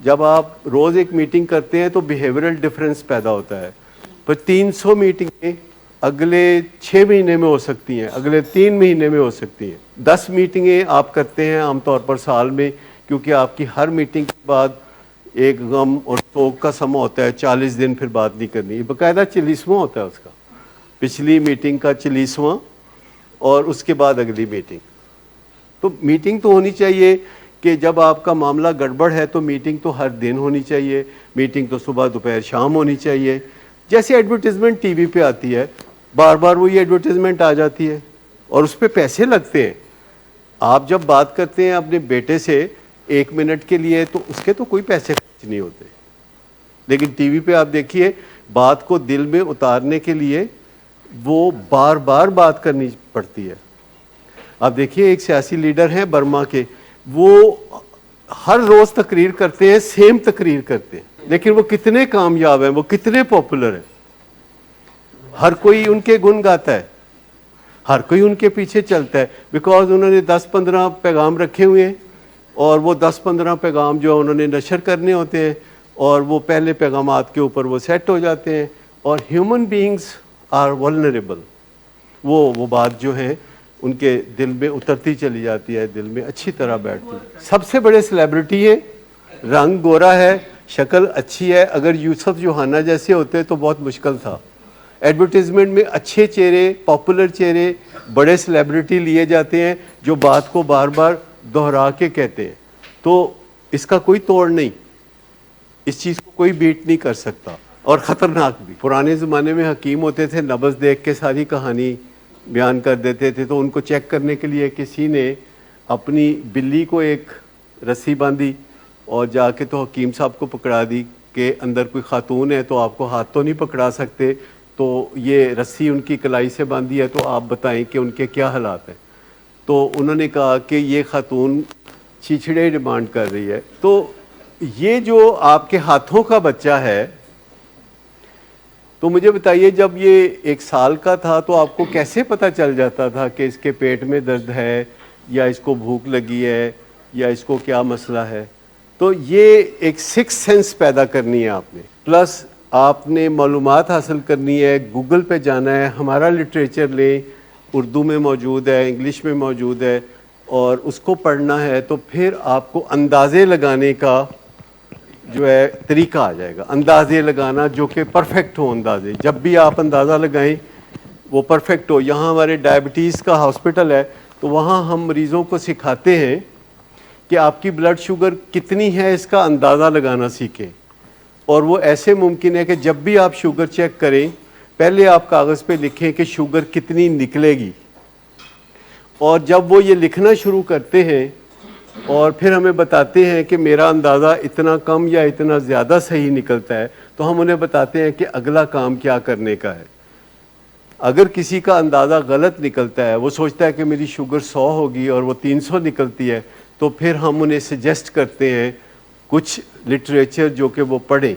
جب آپ روز ایک میٹنگ کرتے ہیں تو بیہیورل ڈفرینس پیدا ہوتا ہے، پر 300 میٹنگیں اگلے 6 مہینے میں ہو سکتی ہیں، اگلے 3 مہینے میں ہو سکتی ہیں، 10 میٹنگیں آپ کرتے ہیں عام طور پر سال میں، کیونکہ آپ کی ہر میٹنگ کے بعد ایک غم اور سوگ کا سمہ ہوتا ہے، 40 دن پھر بات نہیں کرنی، باقاعدہ 40واں ہوتا ہے اس کا، پچھلی میٹنگ کا 40واں اور اس کے بعد اگلی میٹنگ۔ تو میٹنگ تو ہونی چاہیے کہ جب آپ کا معاملہ گڑبڑ ہے تو میٹنگ تو ہر دن ہونی چاہیے، میٹنگ تو صبح دوپہر شام ہونی چاہیے۔ جیسے ایڈورٹیزمنٹ ٹی وی پہ آتی ہے، بار بار وہی ایڈورٹیزمنٹ آ جاتی ہے اور اس پہ پیسے لگتے ہیں۔ آپ جب بات کرتے ہیں اپنے بیٹے سے 1 منٹ کے لیے تو اس کے تو کوئی پیسے خرچ نہیں ہوتے، لیکن ٹی وی پہ آپ دیکھیے بات کو دل میں اتارنے کے لیے وہ بار بار بات کرنی پڑتی ہے۔ آپ دیکھیے ایک سیاسی لیڈر ہیں برما کے، وہ ہر روز تقریر کرتے ہیں، سیم تقریر کرتے ہیں، لیکن وہ کتنے کامیاب ہیں، وہ کتنے پاپولر ہیں، ہر کوئی ان کے گن گاتا ہے، ہر کوئی ان کے پیچھے چلتا ہے، بیکاز انہوں نے 10-15 پیغام رکھے ہوئے ہیں اور وہ 10-15 پیغام جو انہوں نے نشر کرنے ہوتے ہیں اور وہ پہلے پیغامات کے اوپر وہ سیٹ ہو جاتے ہیں، اور ہیومن بینگز آر ولنریبل، وہ بات جو ہے ان کے دل میں اترتی چلی جاتی ہے، دل میں اچھی طرح بیٹھتی ہے۔ سب سے بڑے سیلیبریٹی ہیں، رنگ گورا ہے، شکل اچھی ہے، اگر یوسف یوحنا جیسے ہوتے تو بہت مشکل تھا۔ ایڈورٹیزمنٹ میں اچھے چہرے، پاپولر چہرے، بڑے سیلیبریٹی لیے جاتے ہیں جو بات کو بار بار دہرا کے کہتے ہیں، تو اس کا کوئی توڑ نہیں، اس چیز کو کوئی بیٹ نہیں کر سکتا، اور خطرناک بھی۔ پرانے زمانے میں حکیم ہوتے تھے، نبض دیکھ کے ساری کہانی بیان کر دیتے تھے، تو ان کو چیک کرنے کے لیے کسی نے اپنی بلی کو ایک رسی باندھی اور جا کے تو حکیم صاحب کو پکڑا دی کہ اندر کوئی خاتون ہے تو آپ کو ہاتھ تو نہیں پکڑا سکتے، تو یہ رسی ان کی کلائی سے باندھی ہے، تو آپ بتائیں کہ ان کے کیا حالات ہیں۔ تو انہوں نے کہا کہ یہ خاتون چیچڑے ڈیمانڈ کر رہی ہے۔ تو یہ جو آپ کے ہاتھوں کا بچہ ہے، تو مجھے بتائیے جب یہ 1 سال کا تھا تو آپ کو کیسے پتہ چل جاتا تھا کہ اس کے پیٹ میں درد ہے یا اس کو بھوک لگی ہے یا اس کو کیا مسئلہ ہے؟ تو یہ ایک 6 سینس پیدا کرنی ہے آپ نے، پلس آپ نے معلومات حاصل کرنی ہے، گوگل پہ جانا ہے، ہمارا لٹریچر لیں، اردو میں موجود ہے، انگلش میں موجود ہے، اور اس کو پڑھنا ہے، تو پھر آپ کو اندازے لگانے کا جو ہے طریقہ آ جائے گا، اندازے لگانا جو کہ پرفیکٹ ہو، اندازے جب بھی آپ اندازہ لگائیں وہ پرفیکٹ ہو۔ یہاں ہمارے ڈائبٹیز کا ہاسپٹل ہے، تو وہاں ہم مریضوں کو سکھاتے ہیں کہ آپ کی بلڈ شوگر کتنی ہے اس کا اندازہ لگانا سیکھیں، اور وہ ایسے ممکن ہے کہ جب بھی آپ شوگر چیک کریں پہلے آپ کاغذ پہ لکھیں کہ شوگر کتنی نکلے گی، اور جب وہ یہ لکھنا شروع کرتے ہیں اور پھر ہمیں بتاتے ہیں کہ میرا اندازہ اتنا کم یا اتنا زیادہ صحیح نکلتا ہے، تو ہم انہیں بتاتے ہیں کہ اگلا کام کیا کرنے کا ہے۔ اگر کسی کا اندازہ غلط نکلتا ہے، وہ سوچتا ہے کہ میری شوگر 100 ہوگی اور وہ 300 نکلتی ہے، تو پھر ہم انہیں سجیسٹ کرتے ہیں کچھ لٹریچر جو کہ وہ پڑھیں،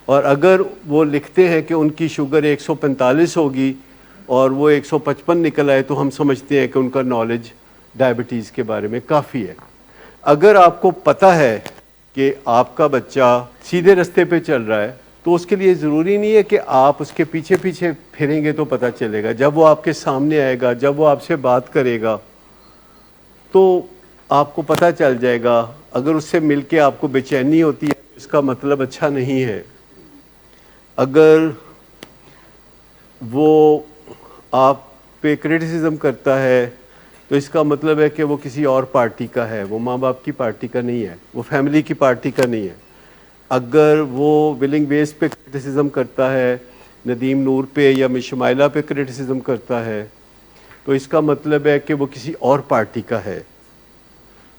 اور اگر وہ لکھتے ہیں کہ ان کی شوگر 145 ہوگی اور وہ 155 نکل آئے تو ہم سمجھتے ہیں کہ ان کا نالج ڈائبٹیز کے بارے میں کافی ہے۔ اگر آپ کو پتہ ہے کہ آپ کا بچہ سیدھے رستے پہ چل رہا ہے تو اس کے لیے ضروری نہیں ہے کہ آپ اس کے پیچھے پیچھے پھریں گے تو پتہ چلے گا، جب وہ آپ کے سامنے آئے گا، جب وہ آپ سے بات کرے گا تو آپ کو پتہ چل جائے گا۔ اگر اس سے مل کے آپ کو بے چینی ہوتی ہے اس کا مطلب اچھا نہیں ہے، اگر وہ آپ پہ کرٹیسزم کرتا ہے تو اس کا مطلب ہے کہ وہ کسی اور پارٹی کا ہے، وہ ماں باپ کی پارٹی کا نہیں ہے، وہ فیملی کی پارٹی کا نہیں ہے۔ اگر وہ ولنگ بیس پہ کرٹیسزم کرتا ہے، ندیم نور پہ یا شمائلہ پہ کرٹیسزم کرتا ہے، تو اس کا مطلب ہے کہ وہ کسی اور پارٹی کا ہے،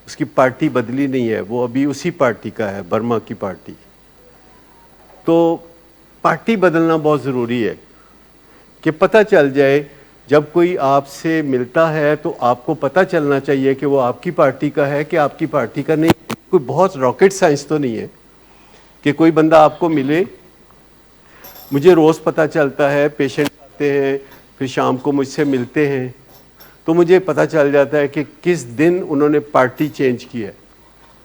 اس کی پارٹی بدلی نہیں ہے، وہ ابھی اسی پارٹی کا ہے، برما کی پارٹی۔ تو پارٹی بدلنا بہت ضروری ہے کہ پتہ چل جائے، جب کوئی آپ سے ملتا ہے تو آپ کو پتہ چلنا چاہیے کہ وہ آپ کی پارٹی کا ہے کہ آپ کی پارٹی کا نہیں۔ کوئی بہت راکٹ سائنس تو نہیں ہے کہ کوئی بندہ آپ کو ملے، مجھے روز پتہ چلتا ہے، پیشنٹ آتے ہیں پھر شام کو مجھ سے ملتے ہیں تو مجھے پتہ چل جاتا ہے کہ کس دن انہوں نے پارٹی چینج کی ہے،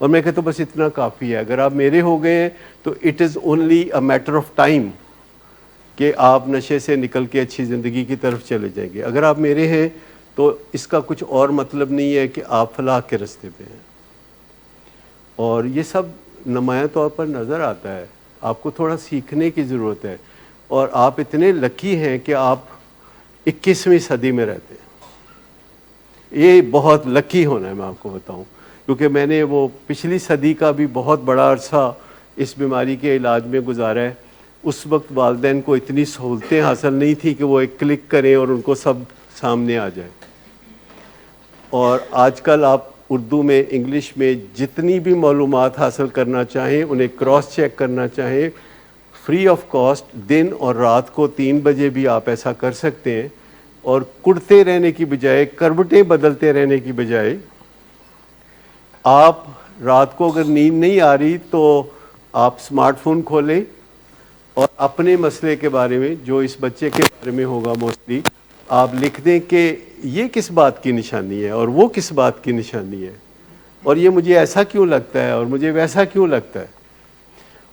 اور میں کہتا ہوں بس اتنا کافی ہے. اگر آپ میرے ہو گئے ہیں تو it is only a matter of time کہ آپ نشے سے نکل کے اچھی زندگی کی طرف چلے جائیں گے. اگر آپ میرے ہیں تو اس کا کچھ اور مطلب نہیں ہے کہ آپ فلاح کے رستے پہ ہیں. اور یہ سب نمایاں طور پر نظر آتا ہے. آپ کو تھوڑا سیکھنے کی ضرورت ہے. اور آپ اتنے لکی ہیں کہ آپ 21ویں صدی میں رہتے ہیں. یہ بہت لکی ہونا ہے, میں آپ کو بتاؤں, کیونکہ میں نے وہ پچھلی صدی کا بھی بہت بڑا عرصہ اس بیماری کے علاج میں گزارا ہے. اس وقت والدین کو اتنی سہولتیں حاصل نہیں تھی کہ وہ ایک کلک کریں اور ان کو سب سامنے آ جائے. اور آج کل آپ اردو میں, انگلش میں جتنی بھی معلومات حاصل کرنا چاہیں, انہیں کراس چیک کرنا چاہیں, فری آف کاسٹ دن اور رات کو 3 بجے بھی آپ ایسا کر سکتے ہیں. اور کڑتے رہنے کی بجائے, کروٹیں بدلتے رہنے کی بجائے, آپ رات کو اگر نیند نہیں آ رہی تو آپ اسمارٹ فون کھولیں اور اپنے مسئلے کے بارے میں, جو اس بچے کے بارے میں ہوگا موسٹلی, آپ لکھ دیں کہ یہ کس بات کی نشانی ہے اور وہ کس بات کی نشانی ہے, اور یہ مجھے ایسا کیوں لگتا ہے اور مجھے ویسا کیوں لگتا ہے.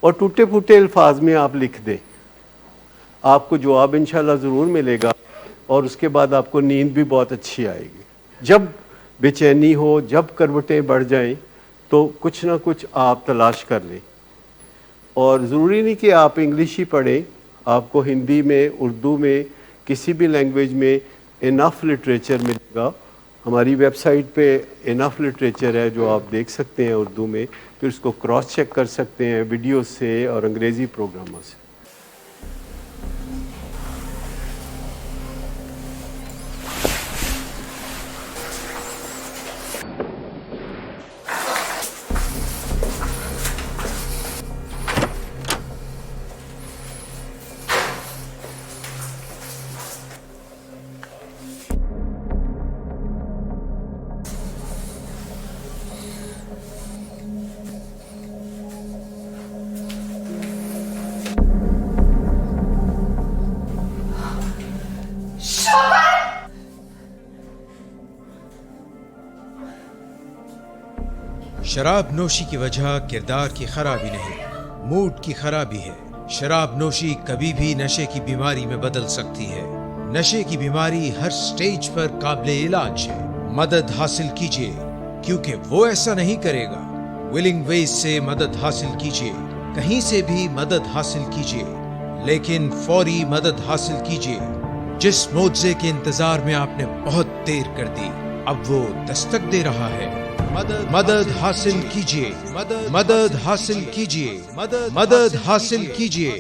اور ٹوٹے پھوٹے الفاظ میں آپ لکھ دیں, آپ کو جواب انشاءاللہ ضرور ملے گا. اور اس کے بعد آپ کو نیند بھی بہت اچھی آئے گی. جب بے چینی ہو, جب کروٹیں بڑھ جائیں, تو کچھ نہ کچھ آپ تلاش کر لیں. اور ضروری نہیں کہ آپ انگلش ہی پڑھیں, آپ کو ہندی میں, اردو میں, کسی بھی لینگویج میں انف لٹریچر ملے گا. ہماری ویب سائٹ پہ انف لٹریچر ہے جو آپ دیکھ سکتے ہیں اردو میں, پھر اس کو کراس چیک کر سکتے ہیں ویڈیو سے اور انگریزی پروگراموں سے. شراب نوشی کی وجہ کردار کی خرابی نہیں, موڈ کی خرابی ہے. شراب نوشی کبھی بھی نشے کی بیماری میں بدل سکتی ہے. نشے کی بیماری ہر سٹیج پر قابل علاج ہے. مدد حاصل کیجیے کیونکہ وہ ایسا نہیں کرے گا. ولنگ ویز سے مدد حاصل کیجیے, کہیں سے بھی مدد حاصل کیجیے, لیکن فوری مدد حاصل کیجیے. جس معجزے کے انتظار میں آپ نے بہت دیر کر دی, اب وہ دستک دے رہا ہے. مدد حاصل کیجیے, مدد حاصل کیجیے, مدد حاصل کیجیے.